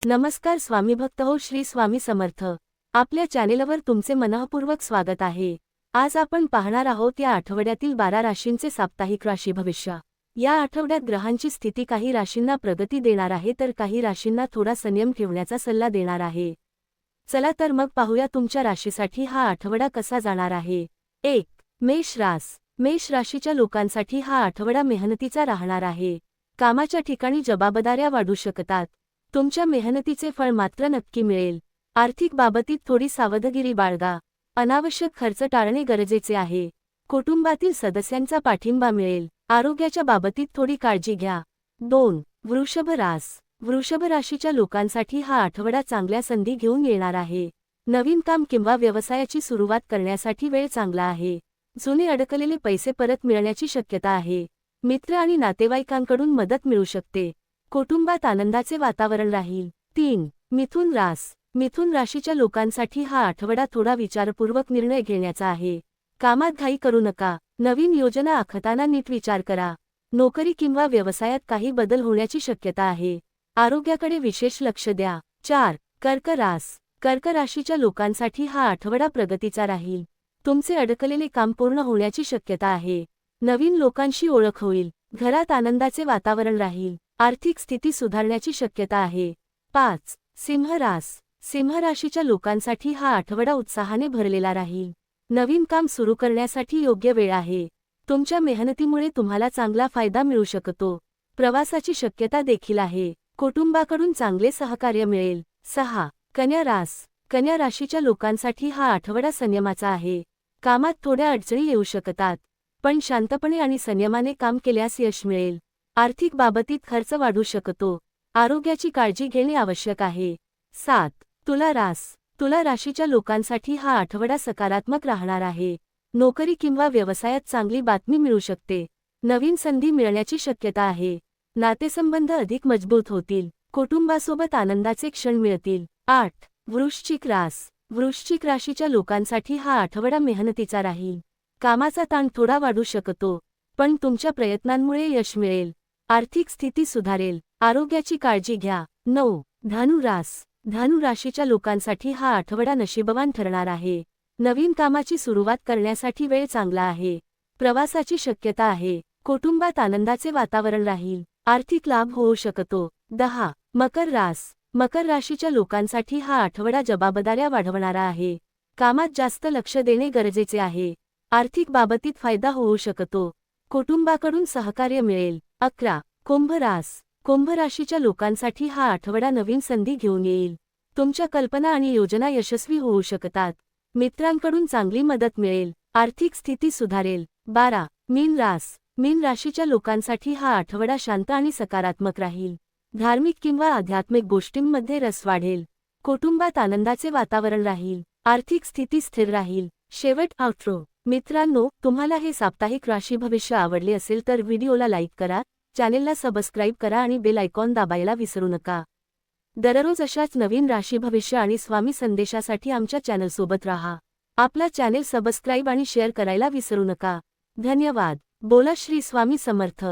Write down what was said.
नमस्कार स्वामी भक्त हो श्री स्वामी समर्थ। आपल्या चॅनेलवर तुमचे मनःपूर्वक स्वागत आहे। आज आपण पाहणार आहोत या आठवड्यातील 12 राशींचे साप्ताहिक राशी भविष्य। या आठवड्यात ग्रहांची स्थिती काही राशींना प्रगती देणार आहे तर काही राशींना थोडा संयम ठेवण्याचा सल्ला देणार आहे। चला तर मग पाहूया तुमच्या राशीसाठी हा आठवडा कसा जाणार आहे। 1. मेष रास। मेष राशीच्या लोकांसाठी हा आठवडा मेहनतीचा राहणार आहे। कामाच्या ठिकाणी जबाबदाऱ्या वाढू शकतात। तुमच्या मेहनतीचे फळ मात्र नक्की मिळेल। आर्थिक बाबतीत थोडी सावधगिरी बाळगा। अनावश्यक खर्च टाळणे गरजेचे आहे। कुटुंबातील सदस्यांचा पाठिंबा मिळेल। आरोग्याच्या बाबतीत थोडी काळजी घ्या। 2. वृषभ रास। वृषभ राशीच्या लोकांसाठी हा आठवडा चांगल्या संधी घेऊन येणार आहे। नवीन काम किंवा व्यवसायाची सुरुवात करण्यासाठी वेळ चांगला आहे। जुने अडकलेले पैसे परत मिळण्याची शक्यता आहे। मित्र आणि नातेवाईकांकडून मदत मिळू शकते। कुटुंबात आनंदाचे वातावरण राहील। 3. मिथुन रास। मिथुन राशीच्या लोकांसाठी हा आठवडा थोडा विचारपूर्वक निर्णय घेण्याचा आहे। कामात घाई करू नका। नवीन योजना आखताना नीट विचार करा। नोकरी किंवा व्यवसायात काही बदल होण्याची शक्यता आहे। आरोग्याकडे विशेष लक्ष द्या। 4. कर्क रास। कर्क राशीच्या लोकांसाठी हा आठवडा प्रगतीचा राहील। तुमचे अडकलेले काम पूर्ण होण्याची शक्यता आहे। नवीन लोकांशी ओळख होईल। घरात आनंदाचे वातावरण राहील। आर्थिक स्थिती सुधारण्याची शक्यता आहे। 5. सिंह रास। सिंह राशीच्या लोकांसाठी हा आठवडा उत्साहाने भरलेला राहील। नवीन काम सुरू करण्यासाठी योग्य वेळ आहे। तुमच्या मेहनतीमुळे तुम्हाला चांगला फायदा मिळू शकतो। प्रवासाची शक्यता देखील आहे। कुटुंबाकडून चांगले सहकार्य मिळेल। 6. कन्या रास। कन्या राशीच्या लोकांसाठी हा आठवडा संयमाचा आहे। कामात थोड्या अडचणी येऊ शकतात, पण शांतपणे आणि संयमाने काम केल्यास यश मिळेल। आर्थिक बाबतीत खर्च वाढू शकतो। आरोग्याची काळजी घेणे आवश्यक आहे। 7. तुला रास। तुला राशीच्या लोकांसाठी हा आठवडा सकारात्मक राहणार आहे। नोकरी किंवा व्यवसायात चांगली बातमी मिळू शकते। नवीन संधी मिळण्याची शक्यता आहे। नातेसंबंध अधिक मजबूत होतील। कुटुंबासोबत आनंदाचे क्षण मिळतील। 8. वृश्चिक रास। वृश्चिक राशीच्या लोकांसाठी हा आठवडा मेहनतीचा राहील। कामाचा ताण थोडा वाढू शकतो, पण तुमच्या प्रयत्नांमुळे यश मिळेल। आर्थिक स्थिती सुधारेल। आरोग्याची काळजी घ्या। 9. धनु रास। धनु राशीच्या लोकांसाठी हा आठवडा नशीबवान ठरणार आहे। नवीन कामाची सुरुवात करण्यासाठी वेळ चांगला आहे। प्रवासाची शक्यता आहे। कुटुंबात आनंदाचे वातावरण राहील। आर्थिक लाभ होऊ शकतो। 10. मकर रास। मकर राशीच्या लोकांसाठी हा आठवडा जबाबदाऱ्या वाढवणारा आहे। कामात जास्त लक्ष देणे गरजेचे आहे। आर्थिक बाबतीत फायदा होऊ शकतो। कुटुंबाकडून सहकार्य मिळेल। 11. कुंभ रास। कुंभ राशीच्या लोकांसाठी हा आठवडा नवीन संधी घेऊन येईल। तुमच्या कल्पना आणि योजना यशस्वी होऊ शकतात। मित्रांकडून चांगली मदत मिळेल। आर्थिक स्थिती सुधारेल। 12. मीन रास। मीन राशीच्या लोकांसाठी हा आठवडा शांत आणि सकारात्मक राहील। धार्मिक किंवा आध्यात्मिक गोष्टींमध्ये रस वाढेल। कुटुंबात आनंदाचे वातावरण राहील। आर्थिक स्थिती स्थिर राहील। शेवट आउट्रो। मित्रांनो, तुम्हाला हे साप्ताहिक राशी भविष्य आवडले असेल तर व्हिडिओला लाईक करा, चॅनेलला सबस्क्राईब करा आणि बेल आयकॉन दाबायला विसरू नका। दररोज अशाच नवीन राशी भविष्य आणि स्वामी संदेशासाठी आमच्या चॅनलसोबत राहा। आपला चॅनेल सबस्क्राईब आणि शेअर करायला विसरू नका। धन्यवाद। बोला श्री स्वामी समर्थ।